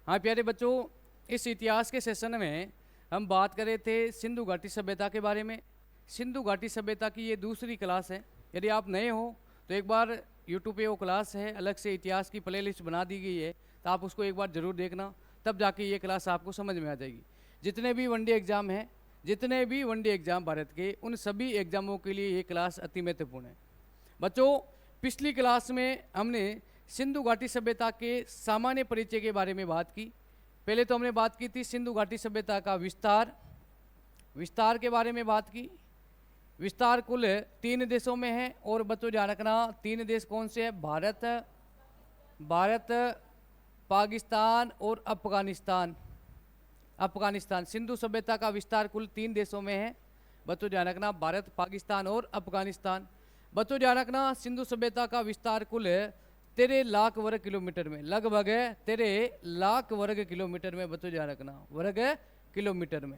हाँ प्यारे बच्चों, इस इतिहास के सेशन में हम बात कर रहे थे सिंधु घाटी सभ्यता के बारे में। सिंधु घाटी सभ्यता की ये दूसरी क्लास है। यदि आप नए हो तो एक बार यूट्यूब पे वो क्लास है, अलग से इतिहास की प्लेलिस्ट बना दी गई है, तो आप उसको एक बार ज़रूर देखना, तब जाके ये क्लास आपको समझ में आ जाएगी। जितने भी वनडे एग्ज़ाम हैं, जितने भी वनडे एग्ज़ाम भारत के, उन सभी एग्ज़ामों के लिए ये क्लास अति महत्वपूर्ण है। बच्चों, पिछली क्लास में हमने सिंधु घाटी सभ्यता के सामान्य परिचय के बारे में बात की। पहले तो हमने बात की थी सिंधु घाटी सभ्यता का विस्तार के बारे में बात की। विस्तार कुल 3 देशों में है, और बच्चों ध्यान रखना 3 देश कौन से हैं? भारत, पाकिस्तान और अफगानिस्तान। सिंधु सभ्यता का विस्तार कुल 3 देशों में है। बच्चों ध्यान रखना, भारत, पाकिस्तान और अफगानिस्तान। बच्चों ध्यान रखना, सिंधु सभ्यता का विस्तार कुल 13 लाख वर्ग किलोमीटर में, लगभग 13 लाख वर्ग किलोमीटर में। बच्चों ध्यान रखना, वर्ग किलोमीटर में।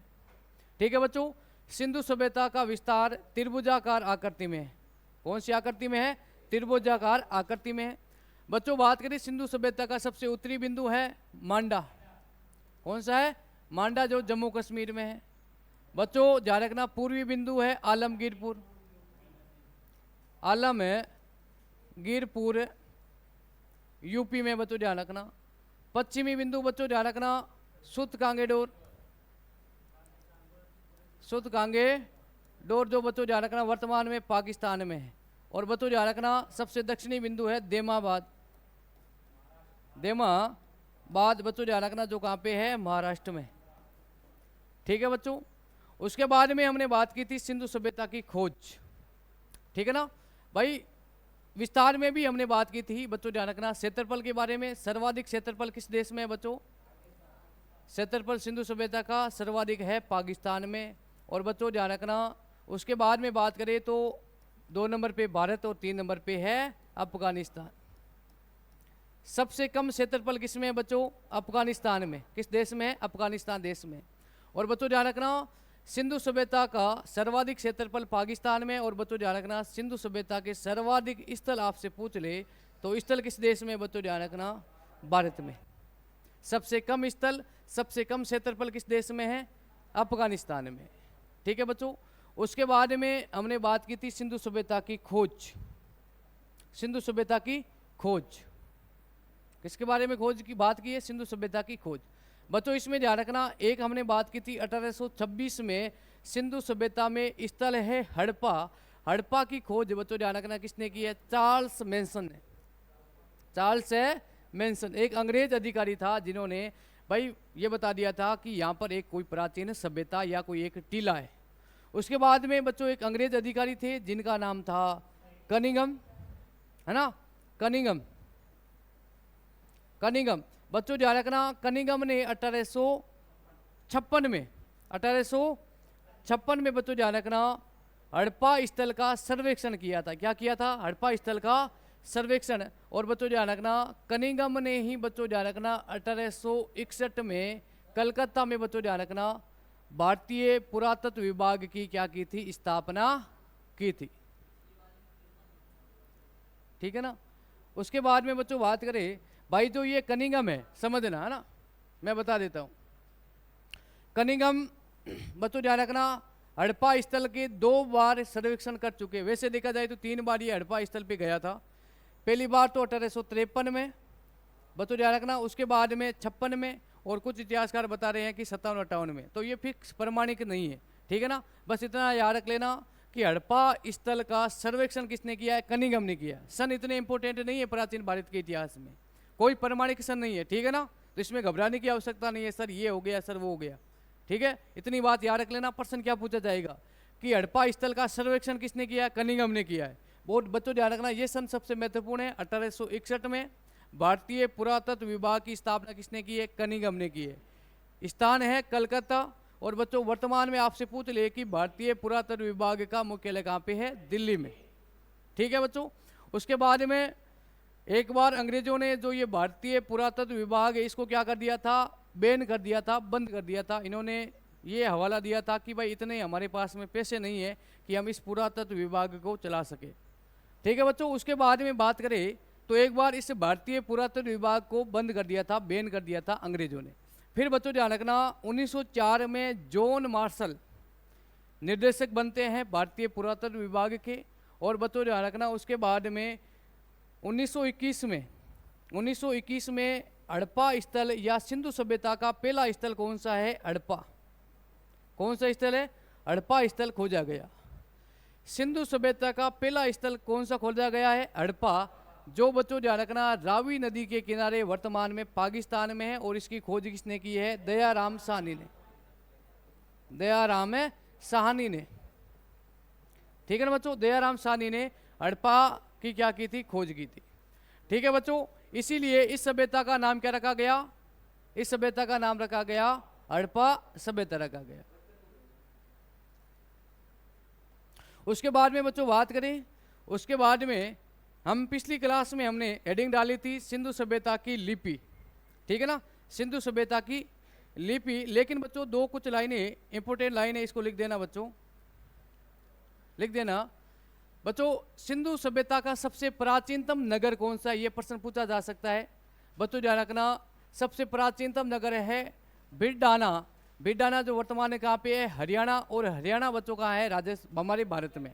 ठीक है बच्चों, सिंधु सभ्यता का विस्तार त्रिभुजाकार आकृति में है। कौन सी आकृति में है? त्रिभुजाकार आकृति में है। बच्चों बात करें सिंधु सभ्यता का सबसे उत्तरी बिंदु है मांडा। कौन सा है? मांडा, जो जम्मू कश्मीर में है। बच्चों ध्यान रखना, पूर्वी बिंदु है आलमगीरपुर यूपी में। बच्चों ध्यान रखना, पश्चिमी बिंदु बच्चों ध्यान रखना सुतकांगेडोर, जो बच्चों ध्यान रखना वर्तमान में पाकिस्तान में है। और बच्चों ध्यान रखना, सबसे दक्षिणी बिंदु है देमाबाद। बच्चों ध्यान रखना, जो कहाँ पे है? महाराष्ट्र में। ठीक है बच्चों, उसके बाद में हमने बात की थी सिंधु सभ्यता की खोज। ठीक है ना भाई। विस्तार में भी हमने बात की थी बच्चों ध्यान रखना क्षेत्रफल के बारे में। सर्वाधिक क्षेत्रफल किस देश में है बच्चों? क्षेत्रफल सिंधु सभ्यता का सर्वाधिक है पाकिस्तान में। और बच्चों ध्यान रखना, उसके बाद में बात करें तो 2 नंबर पे भारत और 3 नंबर पे है अफगानिस्तान। सबसे कम क्षेत्रफल किस में है बच्चों? अफगानिस्तान में। किस देश में है? अफगानिस्तान देश में। और बच्चों ध्यान रखना, सिंधु सभ्यता का सर्वाधिक क्षेत्रफल पाकिस्तान में। और बच्चों ध्यान रखना, सिंधु सभ्यता के सर्वाधिक स्थल आपसे पूछ ले तो स्थल किस देश में? बच्चों ध्यान रखना, भारत में। सबसे कम स्थल, सबसे कम क्षेत्रफल किस देश में है? अफगानिस्तान में। ठीक है बच्चों, उसके बाद में हमने बात की थी सिंधु सभ्यता की खोज। सिंधु सभ्यता की खोज किसके बारे में खोज की बात की है? सिंधु सभ्यता की खोज। बच्चों इसमें ध्यान रखना, एक हमने बात की थी 1826 में सिंधु सभ्यता में स्थल है हड़प्पा। हड़प्पा की खोज बच्चों ध्यान रखना किसने की है? चार्ल्स मैनसन, एक अंग्रेज अधिकारी था, जिन्होंने भाई ये बता दिया था कि यहाँ पर एक कोई प्राचीन सभ्यता या कोई एक टीला है। उसके बाद में बच्चों एक अंग्रेज अधिकारी थे जिनका नाम था कनिंघम, है ना? कनिंघम। बच्चों ध्यान रखना, कनिंघम ने 1856 में बच्चों ध्यान रखना हड़प्पा स्थल का सर्वेक्षण किया था। क्या किया था? हड़प्पा स्थल का सर्वेक्षण। और बच्चों ध्यान रखना, कनिंघम ने ही बच्चों ध्यान रखना 1861 में कलकत्ता में बच्चों ध्यान रखना भारतीय पुरातत्व विभाग की क्या की थी? स्थापना की थी। ठीक है ना। उसके बाद में बच्चों बात करें भाई, जो ये कनिंघम है समझना, है ना, मैं बता देता हूँ। कनिंघम बच्चों ध्यान रखना हड़प्पा स्थल के 2 बार सर्वेक्षण कर चुके। वैसे देखा जाए तो 3 बार ये हड़प्पा स्थल पे गया था। पहली बार तो 1853 में बच्चों ध्यान रखना, उसके बाद में 56 में, और कुछ इतिहासकार बता रहे हैं कि 57-58 में। तो ये फिक्स प्रमाणिक नहीं है। ठीक है ना, बस इतना याद रख लेना कि हड़प्पा स्थल का सर्वेक्षण किसने किया है? कनिंघम ने किया। सन इतने इंपॉर्टेंट नहीं है प्राचीन भारत के इतिहास में, कोई प्रमाणिक सन नहीं है। ठीक है ना, तो इसमें घबराने की आवश्यकता नहीं है, सर ये हो गया, सर वो हो गया। ठीक है, इतनी बात याद रख लेना। प्रश्न क्या पूछा जाएगा कि हड़प्पा स्थल का सर्वेक्षण किसने किया है? कनिंघम ने किया है। बहुत बच्चों ध्यान रखना, ये सन सबसे महत्वपूर्ण है। 1861 में भारतीय पुरातत्व विभाग की स्थापना किसने की है? कनिंघम ने की है। स्थान है कलकत्ता। और बच्चों वर्तमान में आपसे पूछ ले कि भारतीय पुरातत्व विभाग का मुख्यालय कहाँ पे है? दिल्ली में। ठीक है बच्चों, उसके बाद में एक बार अंग्रेजों ने जो ये भारतीय पुरातत्व विभाग है इसको क्या कर दिया था? बैन कर दिया था, बंद कर दिया था। इन्होंने ये हवाला दिया था कि भाई इतने हमारे पास में पैसे नहीं है कि हम इस पुरातत्व विभाग को चला सके। ठीक है बच्चों, उसके बाद में बात करें तो एक बार इस भारतीय पुरातत्व विभाग को बंद कर दिया था, बैन कर दिया था अंग्रेजों ने। फिर बच्चों ध्यान रखना 1904 में जॉन मार्शल निर्देशक बनते हैं भारतीय पुरातत्व विभाग के। और बच्चों ध्यान रखना उसके बाद में 1921 में हड़प्पा स्थल या सिंधु सभ्यता का पहला स्थल कौन सा है? हड़प्पा। कौन सा स्थल है? हड़प्पा स्थल खोजा गया। सिंधु सभ्यता का पहला स्थल कौन सा खोजा गया है? हड़प्पा, जो बच्चों ध्यान रखना रावी नदी के किनारे वर्तमान में पाकिस्तान में है। और इसकी खोज किसने की है? दयाराम साहनी ने। दयाराम साहनी ने, ठीक है ना बच्चों, दयाराम साहनी ने हड़प्पा की क्या की थी? खोज की थी। ठीक है बच्चों, इसीलिए इस सभ्यता का नाम क्या रखा गया? इस सभ्यता का नाम रखा गया हड़प्पा सभ्यता रखा गया। उसके बाद में बच्चों बात करें, उसके बाद में हम पिछली क्लास में हमने हेडिंग डाली थी सिंधु सभ्यता की लिपि, ठीक है ना, सिंधु सभ्यता की लिपि। लेकिन बच्चों दो कुछ लाइनें इंपोर्टेंट लाइनें, इसको लिख देना बच्चों, लिख देना बच्चों। सिंधु सभ्यता का सबसे प्राचीनतम नगर कौन सा है? ये प्रश्न पूछा जा सकता है। बच्चों ध्यान रखना सबसे प्राचीनतम नगर है भिड़डाना। भिड़डाना जो वर्तमान में कहाँ पे है? हरियाणा। और हरियाणा बच्चों कहाँ है? राजस्थान, हमारे भारत में।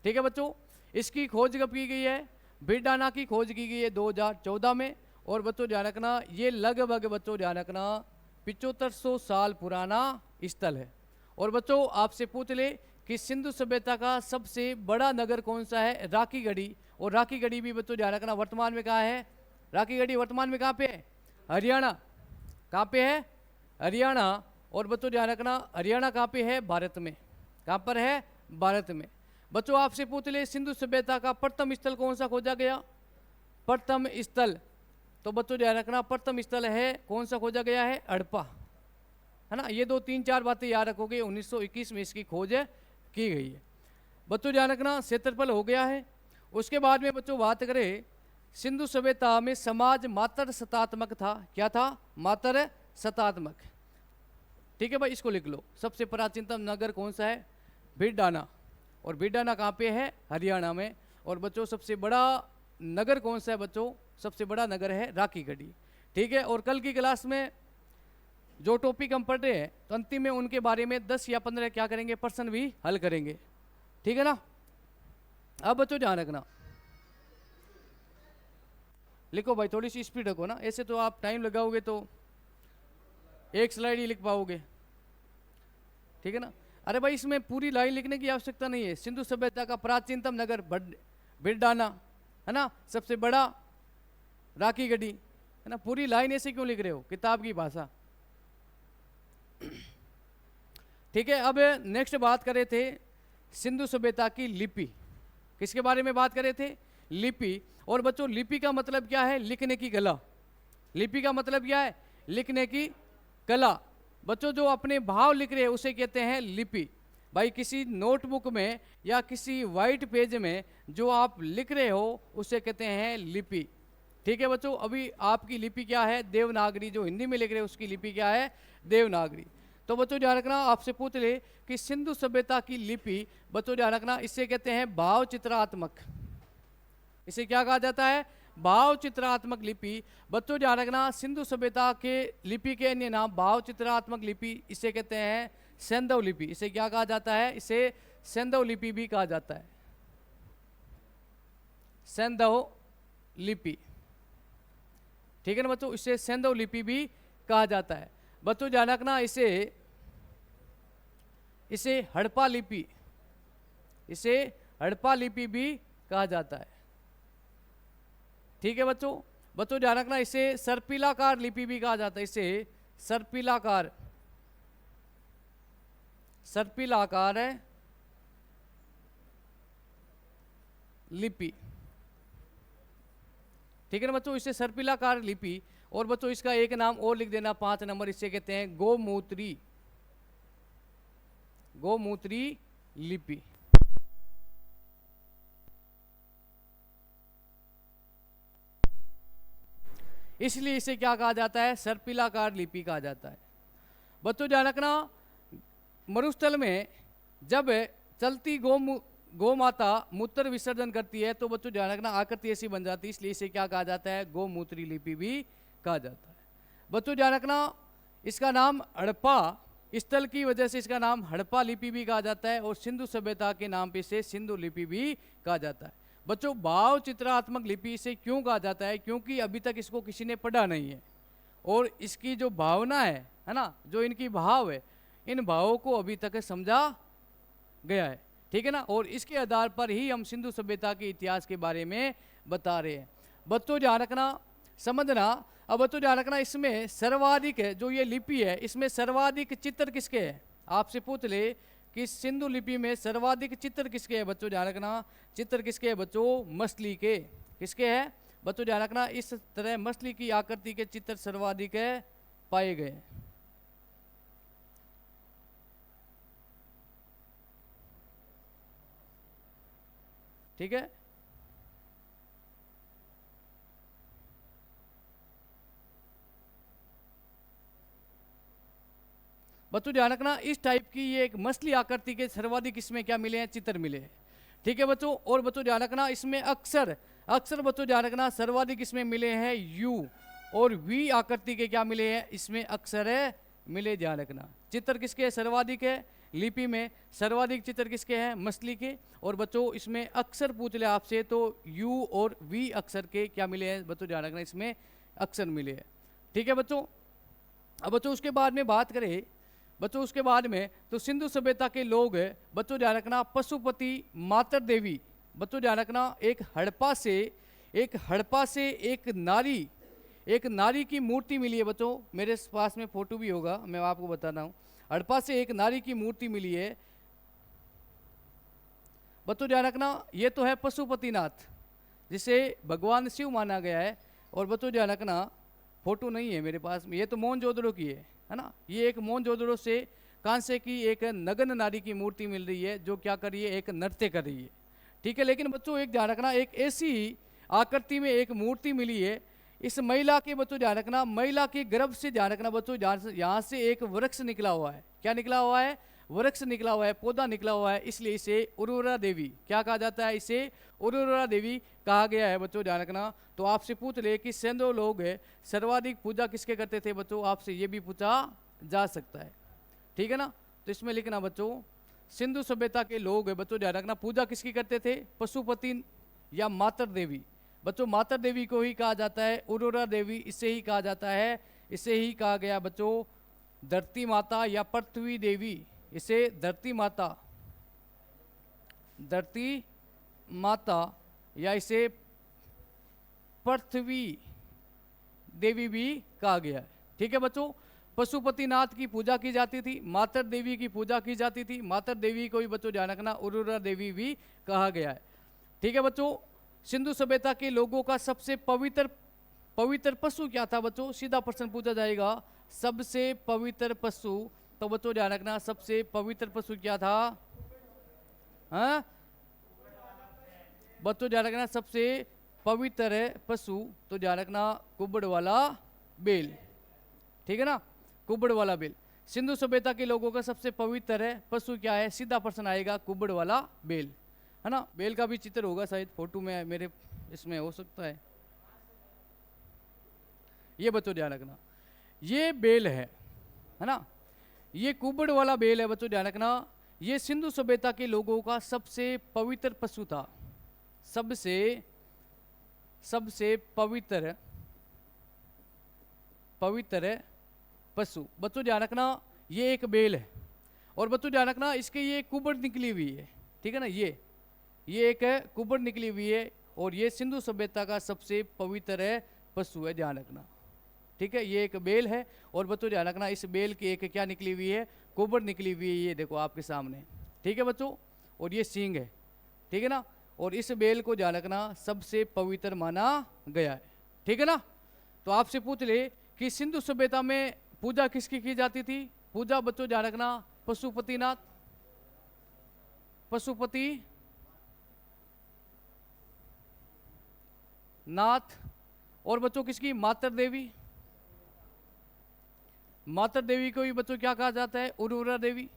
ठीक है बच्चों, इसकी खोज कब की गई है? भिड़डाना की खोज की गई है 2014 में। और बच्चों ध्यान रखना ये लगभग बच्चों ध्यान रखना 7500 साल पुराना स्थल है। और बच्चों आपसे पूछ ले कि सिंधु सभ्यता का सबसे बड़ा नगर कौन सा है? राखीगढ़ी। और राखीगढ़ी भी बच्चों ध्यान रखना वर्तमान में कहाँ है? राखीगढ़ी वर्तमान में कहाँ पे है? हरियाणा। कहाँ पे है? हरियाणा। और बच्चों ध्यान रखना हरियाणा कहाँ पे है? भारत में। कहाँ पर है? भारत में। बच्चों आपसे पूछ ले सिंधु सभ्यता का प्रथम स्थल कौन सा खोजा गया? प्रथम स्थल, तो बच्चों ध्यान रखना प्रथम स्थल है कौन सा खोजा गया है? हड़प्पा, है ना। ये 2-3-4 बातें याद रखोगे। 1921 में इसकी खोज की गई है। बच्चों ध्यान रखना क्षेत्रफल हो गया है। उसके बाद में बच्चों बात करें सिंधु सभ्यता में समाज मात्र सत्तात्मक था। क्या था? मात्र सत्तात्मक। ठीक है भाई, इसको लिख लो। सबसे प्राचीनतम नगर कौन सा है? भिड़डाना। और भिड़डाना कहाँ पे है? हरियाणा में। और बच्चों सबसे बड़ा नगर कौन सा है? बच्चों सबसे बड़ा नगर है राखीगढ़ी। ठीक है, और कल की क्लास में जो टॉपिक हम पढ़ रहे हैं तो अंतिम में उनके बारे में 10 या 15 क्या करेंगे? प्रश्न भी हल करेंगे। ठीक है ना। अब बच्चों ध्यान रखना, लिखो भाई, थोड़ी सी स्पीड रखो ना, ऐसे तो आप टाइम लगाओगे तो एक स्लाइड ही लिख पाओगे। ठीक है ना। अरे भाई इसमें पूरी लाइन लिखने की आवश्यकता नहीं है। सिंधु सभ्यता का प्राचीनतम नगर भिड़डाना, है ना, सबसे बड़ा राखीगढ़ी, है ना। पूरी लाइन ऐसे क्यों लिख रहे हो? किताब की भाषा। ठीक है, अब नेक्स्ट बात कर रहे थे सिंधु सभ्यता की लिपि। किसके बारे में बात कर रहे थे? लिपि। और बच्चों लिपि का मतलब क्या है? लिखने की कला। लिपि का मतलब क्या है? लिखने की कला। बच्चों जो अपने भाव लिख रहे हैं उसे कहते हैं लिपि। भाई किसी नोटबुक में या किसी वाइट पेज में जो आप लिख रहे हो उसे कहते हैं लिपि। ठीक है बच्चों, अभी आपकी लिपि क्या है? देवनागरी। जो हिंदी में लिख रहे हैं उसकी लिपि क्या है? देवनागरी। तो बच्चों ध्यान रखना आपसे पूछ ले कि सिंधु सभ्यता की लिपि, बच्चों ध्यान रखना इसे कहते हैं भाव चित्रात्मक। इसे क्या कहा जाता है? भाव चित्रात्मक लिपि। बच्चों ध्यान रखना सिंधु सभ्यता के लिपि के अन्य नाम भाव चित्रात्मक लिपि, इसे कहते हैं सैंधव लिपि। इसे क्या कहा जाता है? इसे सैंधव लिपि भी कहा जाता है। सैंधव लिपि। ठीक है ना बच्चों, इसे सैंधव लिपि भी कहा जाता है। बच्चों ध्यान रखना इसे हड़प्पा लिपि, इसे हड़प्पा लिपि भी कहा जाता है। ठीक है बच्चों। बच्चों ध्यान रखना इसे सर्पिलाकार लिपि भी कहा जाता है। इसे सर्पिलाकार है लिपि। ठीक है ना बच्चों, इसे सर्पिलाकार लिपि। और बच्चों इसका एक नाम और लिख देना 5 नंबर, इसे कहते हैं गोमूत्री लिपि। इसलिए इसे क्या कहा जाता है? सर्पिलाकार लिपि कहा जाता है। बच्चों ध्यान रखना मरुस्थल में जब चलती गौ माता मूत्र विसर्जन करती है तो बच्चों ध्यान रखना आकृति ऐसी बन जाती है, इसलिए इसे क्या कहा जाता है, गौमूत्री लिपि भी कहा जाता है। बच्चों ध्यान रखना इसका नाम हड़प्पा स्थल की वजह से इसका नाम हड़प्पा लिपि भी कहा जाता है, और सिंधु सभ्यता के नाम पे इसे सिंधु लिपि भी कहा जाता है। बच्चों भाव चित्रात्मक लिपि इसे क्यों कहा जाता है, क्योंकि अभी तक इसको किसी ने पढ़ा नहीं है, और इसकी जो भावना है ना, जो इनकी भाव है, इन भावों को अभी तक समझा गया है, ठीक है ना, और इसके आधार पर ही हम सिंधु सभ्यता के इतिहास के बारे में बता रहे हैं। बच्चों ध्यान रखना समझना। अब बच्चों ध्यान रखना इसमें सर्वाधिक है जो ये लिपि है, इसमें सर्वाधिक चित्र किसके हैं, आपसे पूछ ले कि सिंधु लिपि में सर्वाधिक चित्र किसके हैं। बच्चों ध्यान रखना चित्र किसके हैं बच्चों, मछली के। किसके हैं बच्चों, ध्यान रखना इस तरह मछली की आकृति के चित्र सर्वाधिक है पाए गए। ठीक है, बच्चों ध्यान रखना इस टाइप की ये एक मछली आकृति के सर्वाधिक इसमें क्या मिले हैं, चित्र मिले हैं। ठीक है बच्चों, और बच्चों ध्यान रखना इसमें अक्षर अक्षर बच्चों ध्यान रखना सर्वाधिक इसमें मिले हैं यू, और वी आकृति के क्या मिले हैं, इसमें अक्षर है मिले। ध्यान रखना चित्र किसके सर्वाधिक है, लिपि में सर्वाधिक चित्र किसके हैं, मछली के। और बच्चों इसमें अक्षर पूछ ले आपसे तो यू और वी अक्षर के क्या मिले हैं बच्चों, ध्यान रखना इसमें अक्षर मिले हैं। ठीक है बच्चों, अब बच्चों उसके बाद में बात करें बच्चों उसके बाद में तो सिंधु सभ्यता के लोग बच्चों ध्यान रखना पशुपति मातर देवी। बच्चों ध्यान रखना एक हड़प्पा से एक नारी की मूर्ति मिली है। बच्चों मेरे पास में फोटो भी होगा, मैं आपको बताता हूँ। हड़प्पा से एक नारी की मूर्ति मिली है। बच्चों ध्यान रखना ये तो है पशुपतिनाथ जिसे भगवान शिव माना गया है। और बच्चों ध्यान रखना फोटो नहीं है मेरे पास में, ये तो मोहनजोदड़ो की है ना। ये एक मोहनजोदड़ो से कांसे की एक नग्न नारी की मूर्ति मिल रही है जो क्या कर रही है, एक नृत्य कर रही है। ठीक है, लेकिन बच्चों एक ध्यान रखना एक ऐसी आकृति में एक मूर्ति मिली है इस महिला के। बच्चों ध्यान रखना महिला के गर्भ से ध्यान रखना बच्चों यहाँ से एक वृक्ष निकला हुआ है। क्या निकला हुआ है, वृक्ष निकला हुआ है, पौधा निकला हुआ है, इसलिए इसे उर्वरा देवी क्या कहा जाता है, इसे उर्वरा देवी कहा गया है। बच्चों ध्यान रखना तो आपसे पूछ ले कि सिंधु लोग सर्वाधिक पूजा किसके करते थे, बच्चों आपसे ये भी पूछा जा सकता है। ठीक है ना, तो इसमें लिखना बच्चों सिंधु सभ्यता के लोग बच्चों ध्यान रखना पूजा किसकी करते थे, पशुपति या मातर देवी। बच्चों मातर देवी को ही कहा जाता है उर्वरा देवी, इसे ही कहा जाता है, इसे ही कहा गया बच्चों धरती माता या पृथ्वी देवी। इसे धरती माता या इसे पृथ्वी देवी भी कहा गया है। ठीक है बच्चों, पशुपतिनाथ की पूजा की जाती थी, मातर देवी की पूजा की जाती थी, मातर देवी को भी बच्चों ध्यान रखना उर्वरा देवी भी कहा गया है। ठीक है बच्चों, सिंधु सभ्यता के लोगों का सबसे पवित्र पशु क्या था बच्चों, सीधा प्रश्न पूछा जाएगा सबसे पवित्र पशु। तो बच्चों ध्यान रखना सबसे पवित्र पशु क्या था, हाँ बच्चों ध्यान रखना सबसे पवित्र पशु तो ध्यान रखना कुबड़ वाला बेल। ठीक है ना, कुबड़ वाला बेल। सिंधु सभ्यता के लोगों का सबसे पवित्र पशु क्या है, सीधा प्रश्न आएगा कुबड़ वाला बेल, है ना। बेल का भी चित्र होगा शायद फोटो में मेरे इसमें हो सकता है। ये बच्चों ध्यान रखना ये बेल है ना, ये कुबड़ वाला बेल है। बच्चों ध्यान रखना ये सिंधु सभ्यता के लोगों का सबसे पवित्र पशु था, सबसे पवित्र पशु। बच्चों ध्यान रखना ये एक बेल है, और बच्चों ध्यान रखना इसके ये कुबड़ निकली हुई है। ठीक है ना, ये एक कुबड़ निकली हुई है, और ये सिंधु सभ्यता का सबसे पवित्र पशु है, ध्यान रखना। ठीक है, ये एक बेल है, और बच्चों ध्यान रखना इस बेल की एक क्या निकली हुई है, कुबड़ निकली हुई है, ये देखो आपके सामने। ठीक है बच्चों, और ये सींग है। ठीक है ना, और इस बेल को ध्यान रखना सबसे पवित्र माना गया है। ठीक है ना, तो आपसे पूछ ले कि सिंधु सभ्यता में पूजा किसकी की जाती थी, पूजा बच्चों ध्यान रखना पशुपति नाथ, और बच्चों किसकी, मातर देवी को भी बच्चों क्या कहा जाता है, उर्वरा देवी।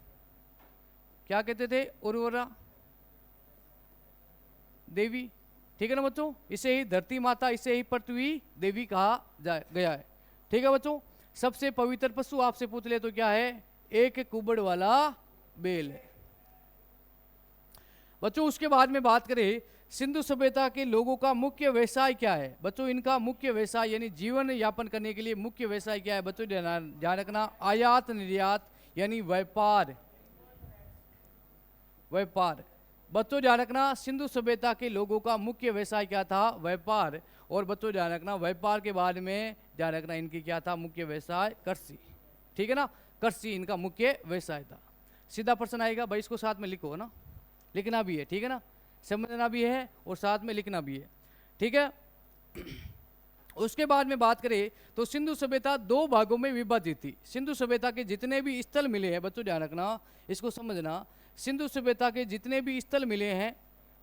क्या कहते थे, उर्वरा। देवी, ठीक है ना बच्चों। इसे ही धरती माता, इसे ही पृथ्वी देवी कहा गया है, ठीक है बच्चों। सबसे पवित्र पशु आपसे पूछ ले तो क्या है, एक कुबड़ वाला बेल है बच्चों। उसके बाद में बात करें सिंधु सभ्यता के लोगों का मुख्य व्यवसाय क्या है बच्चों। इनका मुख्य व्यवसाय यानी जीवन यापन करने के लिए मुख्य व्यवसाय क्या है बच्चों, ध्यान रखना, आयात निर्यात यानी व्यापार। व्यापार बच्चों ध्यान रखना, सिंधु सभ्यता के लोगों का मुख्य व्यवसाय क्या था, व्यापार। और बच्चों ध्यान रखना, व्यापार के बाद में ध्यान रखना इनकी क्या था, मुख्य व्यवसाय कृषि, ठीक है ना। कृषि इनका मुख्य व्यवसाय था। सीधा प्रश्न आएगा भाई, इसको साथ में लिखो ना, लिखना भी है, ठीक है ना, समझना भी है और साथ में लिखना भी है, ठीक है। उसके बाद में बात करें तो सिंधु सभ्यता दो भागों में विभाजित थी। सिंधु सभ्यता के जितने भी स्थल मिले हैं बच्चों ध्यान रखना, इसको समझना, सिंधु सभ्यता के जितने भी स्थल मिले हैं,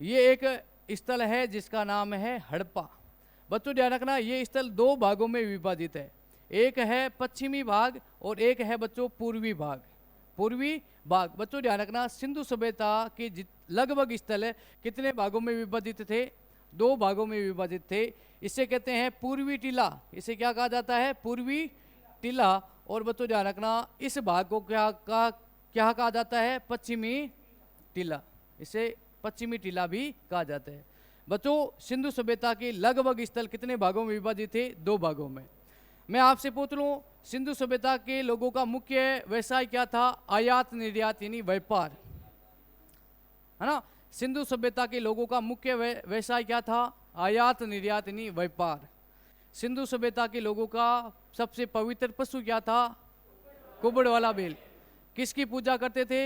ये एक स्थल है जिसका नाम है हड़प्पा। बच्चों ध्यान रखना, ये स्थल दो भागों में विभाजित है, एक है पश्चिमी भाग और एक है बच्चों पूर्वी भाग। पूर्वी भाग बच्चों ध्यान रखना, सिंधु सभ्यता के लगभग स्थल कितने भागों में विभाजित थे, दो भागों में विभाजित थे। इसे कहते हैं पूर्वी टीला, इसे क्या कहा जाता है, पूर्वी टीला। और बच्चों ध्यान रखना, इस भाग को क्या कहा जाता है, पश्चिमी टीला, इसे पश्चिमी टीला भी कहा जाता है। बच्चों सिंधु सभ्यता के लगभग स्थल कितने भागों में विभाजित थे, दो भागों में। मैं आपसे पूछ लूं, सिंधु सभ्यता के लोगों का मुख्य व्यवसाय क्या था, आयात निर्यात यानी व्यापार, है ना। सिंधु सभ्यता के लोगों का मुख्य व्यवसाय क्या था, आयात निर्यात यानी व्यापार। सिंधु सभ्यता के लोगों का सबसे पवित्र पशु क्या था, कुबड़ वाला बेल। किसकी पूजा करते थे,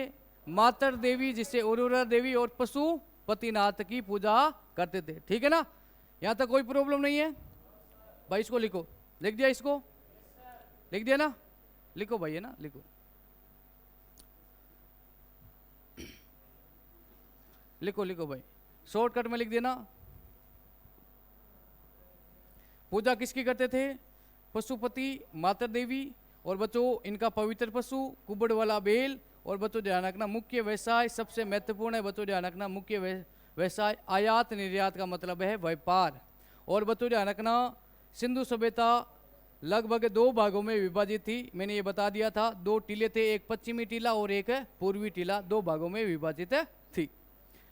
मातर देवी जिसे उर्वरा देवी और पशुपतिनाथ की पूजा करते थे, ठीक है ना। यहाँ तक कोई प्रॉब्लम नहीं है भाई, इसको लिखो, लिख दिया, इसको लिख दिया ना, लिखो भाई, है ना, लिखो, लिखो लिखो भाई, शॉर्टकट में लिख देना। पूजा किसकी करते थे, पशुपति माता देवी, और बच्चों इनका पवित्र पशु कुबड़ वाला बेल। और बच्चों ध्यान रखना, मुख्य व्यवसाय सबसे महत्वपूर्ण है बच्चों ध्यान रखना, मुख्य व्यवसाय आयात निर्यात का मतलब है व्यापार। और बच्चों ध्यान रखना, सिंधु सभ्यता लगभग दो भागों में विभाजित थी, मैंने ये बता दिया था, दो टीले थे, एक पश्चिमी टीला और एक पूर्वी टीला, दो भागों में विभाजित थी।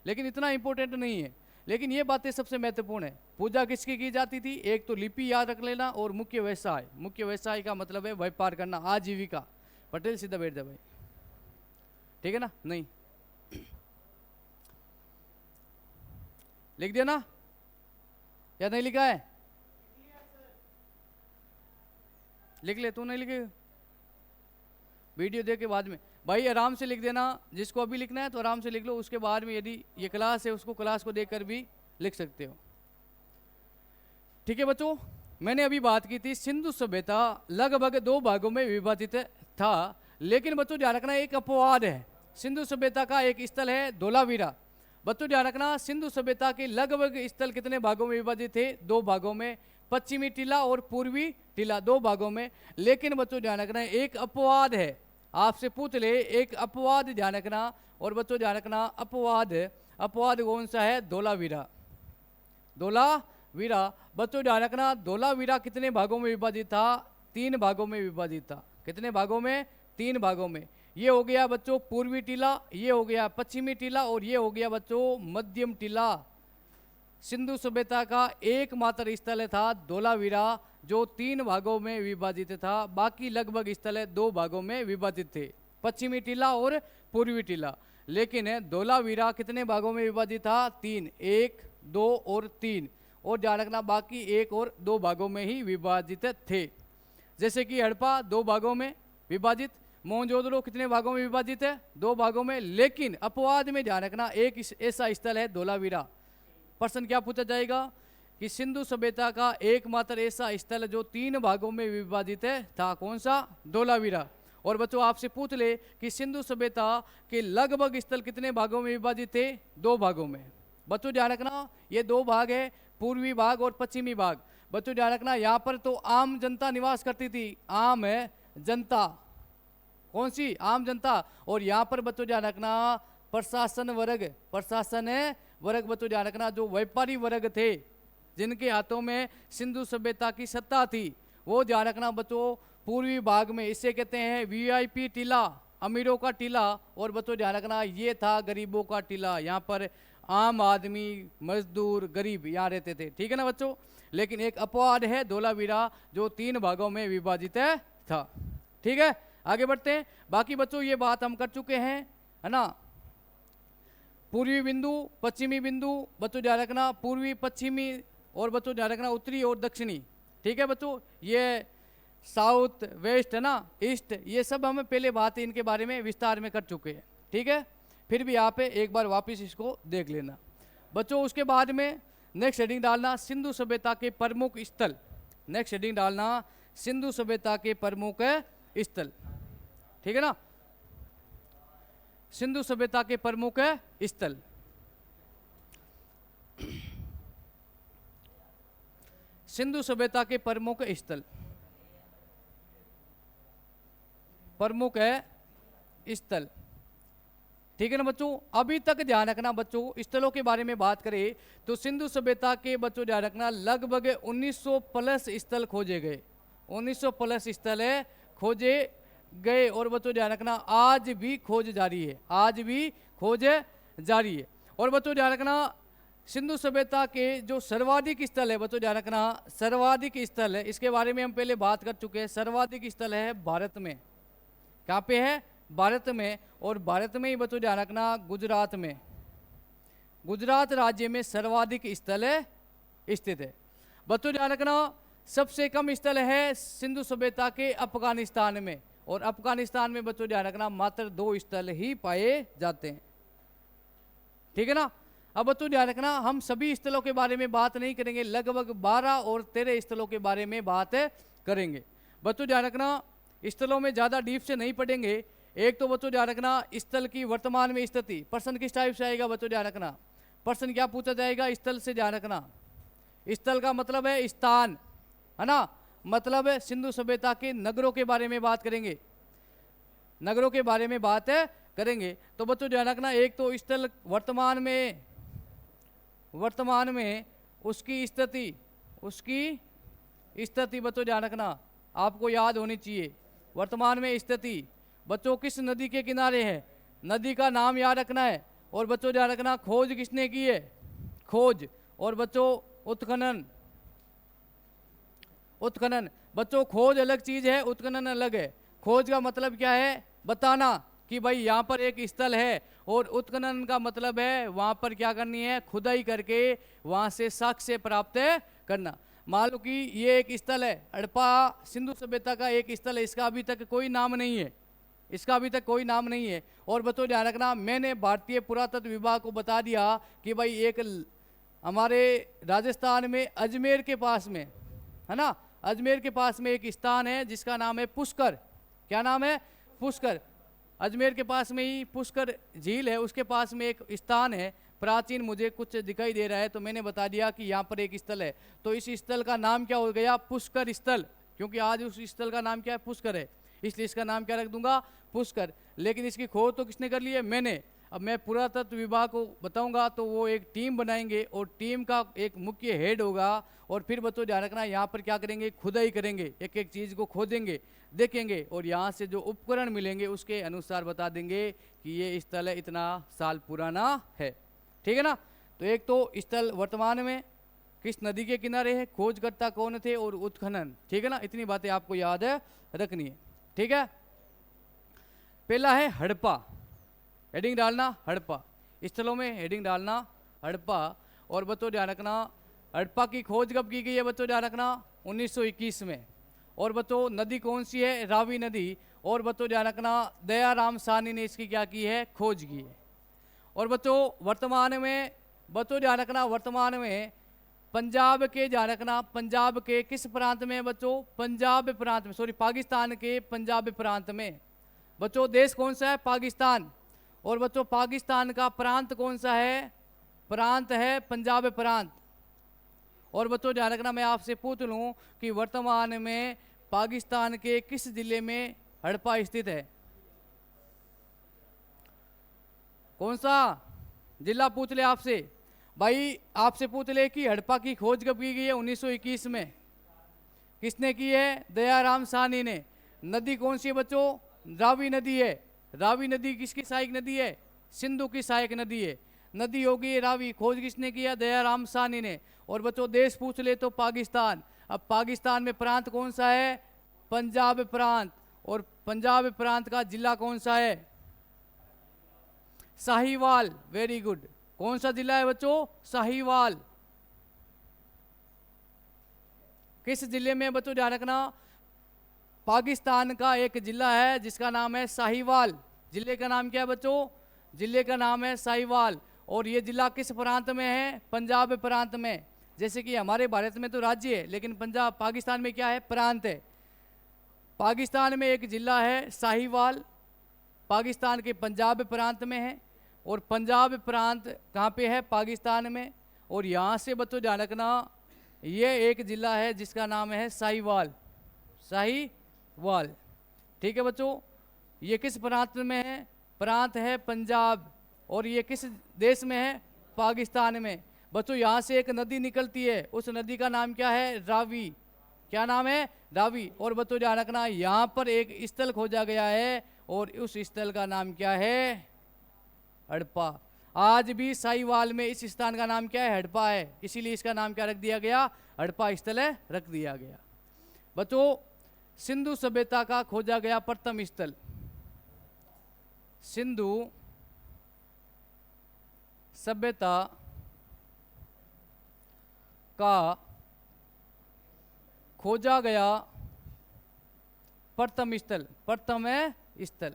लेकिन इतना इंपॉर्टेंट नहीं है, लेकिन ये बातें सबसे महत्वपूर्ण है। पूजा किसकी की जाती थी, एक तो लिपि याद रख लेना, और मुख्य व्यवसाय, मुख्य व्यवसाय का मतलब है व्यापार करना, आजीविका। पटेल सीधा बैठ जा भाई, ठीक है ना, नहीं लिख दिया ना, या नहीं लिखा है, लिख ले, तू नहीं लिखे, वीडियो देख के बाद में भाई आराम से लिख देना, जिसको अभी लिखना है तो आराम से लिख लो, उसके बाद में यदि ये क्लास है उसको क्लास को देखकर भी लिख सकते हो, ठीक है बच्चों। मैंने अभी बात की थी सिंधु सभ्यता लगभग दो भागों में विभाजित था, लेकिन बच्चों ध्यान रखना एक अपवाद है। सिंधु सभ्यता का एक स्थल है धोलावीरा। बच्चों ध्यान रखना, सिंधु सभ्यता के लगभग स्थल कितने भागों में विभाजित थे, दो भागों में, पश्चिमी टीला और पूर्वी टीला, दो भागों में। लेकिन बच्चों ध्यान रखना एक अपवाद है, आपसे पूछ ले, एक अपवाद ध्यान रखना। और बच्चों ध्यान रखना अपवाद कौन सा है, धोलावीरा। धोलावीरा बच्चों ध्यान रखना, धोलावीरा कितने भागों में विभाजित था, तीन भागों में विभाजित था। कितने भागों में, तीन भागों में। ये हो गया बच्चों पूर्वी टीला, ये हो गया पश्चिमी टीला, और ये हो गया बच्चों मध्यम टीला। सिंधु सभ्यता का एकमात्र स्थल था धोलावीरा, जो तीन भागों में विभाजित था, बाकी लगभग स्थल दो भागों में विभाजित थे, पश्चिमी टीला और पूर्वी टीला। लेकिन धोलावीरा कितने भागों में विभाजित था, तीन, एक, दो और तीन। और ध्यान रखना बाकी एक और दो भागों में ही विभाजित थे, जैसे कि हड़प्पा दो भागों में विभाजित, मोहनजोदड़ो कितने भागों में विभाजित है, दो भागों में। लेकिन अपवाद में ध्यान रखना एक ऐसा स्थल है धोलावीरा। प्रश्न क्या पूछा जाएगा कि सिंधु सभ्यता का एकमात्र ऐसा स्थल जो तीन भागों में विभाजित था, कौन सा, धोलावीरा। और बच्चों आपसे पूछ ले कि सिंधु सभ्यता के लगभग स्थल कितने भागों में विभाजित थे, दो भागों में। बच्चों ध्यान रखना ये दो भाग है, पूर्वी भाग और पश्चिमी भाग। बच्चों ध्यान रखना यहाँ पर तो आम जनता निवास करती थी, आम है जनता, कौन सी, आम जनता। और यहाँ पर बच्चों ध्यान रखना प्रशासन वर्ग बच्चों ध्यान रखना, जो व्यापारी वर्ग थे जिनके हाथों में सिंधु सभ्यता की सत्ता थी, वो ध्यान रखना बच्चों पूर्वी भाग में, इसे कहते हैं वीआईपी टीला, अमीरों का टीला। और बच्चों ध्यान रखना ये था गरीबों का टीला, यहाँ पर आम आदमी, मजदूर, गरीब यहाँ रहते थे। ठीक है ना बच्चों। लेकिन एक अपवाद है धोलावीरा, जो 3 भागों में विभाजित था। ठीक है, आगे बढ़ते हैं। बाकी बच्चों ये बात हम कर चुके हैं, है ना। पूर्वी बिंदु, पश्चिमी बिंदु, बच्चों ध्यान रखना पूर्वी, पश्चिमी, और बच्चों ध्यान रखना उत्तरी और दक्षिणी। ठीक है बच्चों, ये साउथ वेस्ट है ना, ईस्ट, ये सब हम पहले बात इनके बारे में विस्तार में कर चुके हैं। ठीक है, फिर भी यहाँ पे एक बार वापस इसको देख लेना बच्चों। उसके बाद में नेक्स्ट हेडिंग डालना सिंधु सभ्यता के प्रमुख स्थल। नेक्स्ट हेडिंग डालना सिंधु सभ्यता के प्रमुख स्थल। ठीक है ना, सिंधु सभ्यता के प्रमुख स्थल। सिंधु सभ्यता के प्रमुख स्थल, प्रमुख स्थल। ठीक है ना बच्चों। अभी तक ध्यान रखना बच्चों, स्थलों के बारे में बात करें तो सिंधु सभ्यता के बच्चों ध्यान रखना लगभग 1900 प्लस स्थल खोजे गए। 1900 प्लस स्थल खोजे गए, और बच्चों ध्यान रखना आज भी खोज जारी है, आज भी खोज जारी है। और बच्चों ध्यान रखना सिंधु सभ्यता के जो सर्वाधिक स्थल है, बच्चों ध्यान रखना सर्वाधिक स्थल है, इसके बारे में हम पहले बात कर चुके हैं। सर्वाधिक स्थल है भारत में। कहाँ पे है? भारत में। और भारत में ही बच्चों ध्यान रखना गुजरात में, गुजरात राज्य में सर्वाधिक स्थल स्थित है। बच्चों ध्यान रखना सबसे कम स्थल है सिंधु सभ्यता के अफगानिस्तान में, और अफगानिस्तान में बच्चों ध्यान रखना मात्र 2 स्थल ही पाए जाते हैं। ठीक है ना। अब बच्चों ध्यान रखना हम सभी स्थलों के बारे में बात नहीं करेंगे, लगभग 12 और 13 स्थलों के बारे में बात करेंगे। बच्चों ध्यान रखना स्थलों में ज़्यादा डीप से नहीं पढ़ेंगे। एक तो बच्चों ध्यान रखना स्थल की वर्तमान में स्थिति। प्रश्न किस टाइप से आएगा बच्चों ध्यान रखना, प्रश्न क्या पूछा जाएगा स्थल से, ध्यान रखना स्थल का मतलब है स्थान, है ना, मतलब है सिंधु सभ्यता के नगरों के बारे में बात करेंगे, नगरों के बारे में बात करेंगे। तो बच्चों ध्यान रखना एक तो स्थल वर्तमान में उसकी स्थिति, बच्चों ध्यान रखना आपको याद होनी चाहिए। वर्तमान में स्थिति बच्चों किस नदी के किनारे है, नदी का नाम याद रखना है। और बच्चों ध्यान रखना खोज किसने की है, खोज। और बच्चों उत्खनन, बच्चों खोज अलग चीज है, उत्खनन अलग है। खोज का मतलब क्या है, बताना कि भाई यहाँ पर एक स्थल है, और उत्खनन का मतलब है वहाँ पर क्या करनी है, खुदाई करके वहाँ से साक्ष्य प्राप्त करना। मान लो कि ये एक स्थल है, हड़प्पा सिंधु सभ्यता का एक स्थल है, इसका अभी तक कोई नाम नहीं है, और बच्चों ध्यान रखना मैंने भारतीय पुरातत्व विभाग को बता दिया कि भाई एक हमारे राजस्थान में अजमेर के पास में, है ना, अजमेर के पास में एक स्थान है जिसका नाम है पुष्कर। क्या नाम है? पुष्कर। अजमेर के पास में ही पुष्कर झील है, उसके पास में एक स्थान है प्राचीन, मुझे कुछ दिखाई दे रहा है तो मैंने बता दिया कि यहाँ पर एक स्थल है। तो इस स्थल का नाम क्या हो गया, पुष्कर स्थल, क्योंकि आज उस स्थल का नाम क्या है, पुष्कर है, इसलिए इसका नाम क्या रख दूंगा, पुष्कर। लेकिन इसकी खोज तो किसने कर ली है, मैंने। अब मैं पुरातत्व विभाग को बताऊंगा तो वो एक टीम बनाएंगे, और टीम का एक मुख्य हेड होगा, और फिर बच्चों ध्यान रखना यहाँ पर क्या करेंगे, खुदाई करेंगे, एक एक चीज़ को खोदेंगे, देखेंगे, और यहाँ से जो उपकरण मिलेंगे उसके अनुसार बता देंगे कि ये स्थल है इतना साल पुराना है। ठीक है ना। तो एक तो स्थल वर्तमान में किस नदी के किनारे है, खोजकर्ता कौन थे, और उत्खनन। ठीक है ना, इतनी बातें आपको याद रखनी है। ठीक है। पहला है हड़प्पा, हेडिंग डालना हड़प्पा, स्थलों में हेडिंग डालना हड़प्पा। और बच्चों ध्यान रखना हड़प्पा की खोज कब की गई है, बच्चों ध्यान रखना 1921 में। और बच्चों नदी कौन सी है, रावी नदी। और बच्चों ध्यान रखना दयाराम साहनी ने इसकी क्या की है, खोज की है। और बच्चों वर्तमान में, बच्चों ध्यान रखना वर्तमान में पंजाब के, ध्यान रखना पंजाब के किस प्रांत में बच्चों, पंजाब प्रांत में, सॉरी पाकिस्तान के पंजाब प्रांत में। बच्चों देश कौन सा है, पाकिस्तान। और बच्चों पाकिस्तान का प्रांत कौन सा है, प्रांत है पंजाब प्रांत। और बच्चों ध्यान रखना मैं आपसे पूछ लूं कि वर्तमान में पाकिस्तान के किस जिले में हड़प्पा स्थित है, कौन सा जिला पूछ ले आपसे। भाई आपसे पूछ ले कि हड़प्पा की खोज कब की गई है? 1921 में। किसने की है? दयाराम साहनी ने। नदी कौन सी है बच्चों? रावी नदी है। रावी नदी किसकी सहायक नदी है? सिंधु की सहायक नदी है। नदी होगी रावी। खोज किसने किया? दयाराम साहनी ने। और बच्चों देश पूछ ले तो पाकिस्तान। अब पाकिस्तान में प्रांत कौन सा है? पंजाब प्रांत। और पंजाब प्रांत का जिला कौन सा है? साहिवाल। Very good. कौन सा जिला है बच्चों? साहिवाल। किस जिले में बच्चों? ध्यान रखना, पाकिस्तान का एक जिला है जिसका नाम है साहिवाल। जिले का नाम क्या है बच्चों? जिले का नाम है साहिवाल। और ये जिला किस प्रांत में है? पंजाब प्रांत में। जैसे कि हमारे भारत में तो राज्य है, लेकिन पंजाब पाकिस्तान में क्या है? प्रांत है। पाकिस्तान में एक जिला है साहिवाल, पाकिस्तान के पंजाब प्रांत में है। और पंजाब प्रांत कहाँ पे है? पाकिस्तान में। और यहाँ से बच्चों ध्यान रखना, ये एक जिला है जिसका नाम है साहिवाल। साहिवाल। ठीक है बच्चों, ये किस प्रांत में है? प्रांत है पंजाब। और ये किस देश में है? पाकिस्तान में। बच्चों यहाँ से एक नदी निकलती है, उस नदी का नाम क्या है? रावी। क्या नाम है? रावी। और बच्चों ध्यान रखना, यहाँ पर एक स्थल खोजा गया है और उस स्थल का नाम क्या है? हड़प्पा। आज भी साहिवाल में इस स्थान का नाम क्या है? हड़प्पा है। इसीलिए इसका नाम क्या रख दिया गया? हड़प्पा स्थल है रख दिया गया। बच्चों सिंधु सभ्यता का खोजा गया प्रथम स्थल। सिंधु सभ्यता का खोजा गया प्रथम स्थल। प्रथम है स्थल।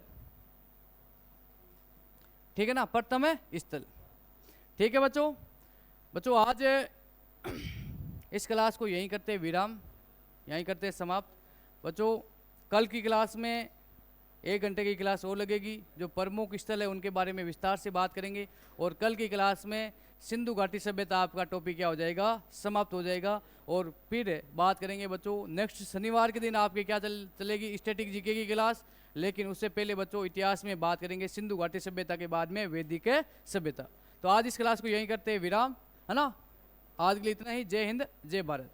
ठीक है ना? प्रथम है स्थल। ठीक है बच्चों। बच्चों आज इस क्लास को यहीं करते हैं विराम, यहीं करते हैं समाप्त। बच्चों कल की क्लास में 1 घंटे की क्लास और लगेगी, जो प्रमुख स्थल है उनके बारे में विस्तार से बात करेंगे। और कल की क्लास में सिंधु घाटी सभ्यता आपका टॉपिक क्या हो जाएगा? समाप्त हो जाएगा। और फिर बात करेंगे बच्चों नेक्स्ट शनिवार के दिन आपके क्या चलेगी? स्टैटिक जीके की क्लास। लेकिन उससे पहले बच्चों इतिहास में बात करेंगे सिंधु घाटी सभ्यता के बाद में वैदिक सभ्यता। तो आज इस क्लास को यहीं करते हैं विराम, है ना? आज के लिए इतना ही। जय हिंद, जय भारत।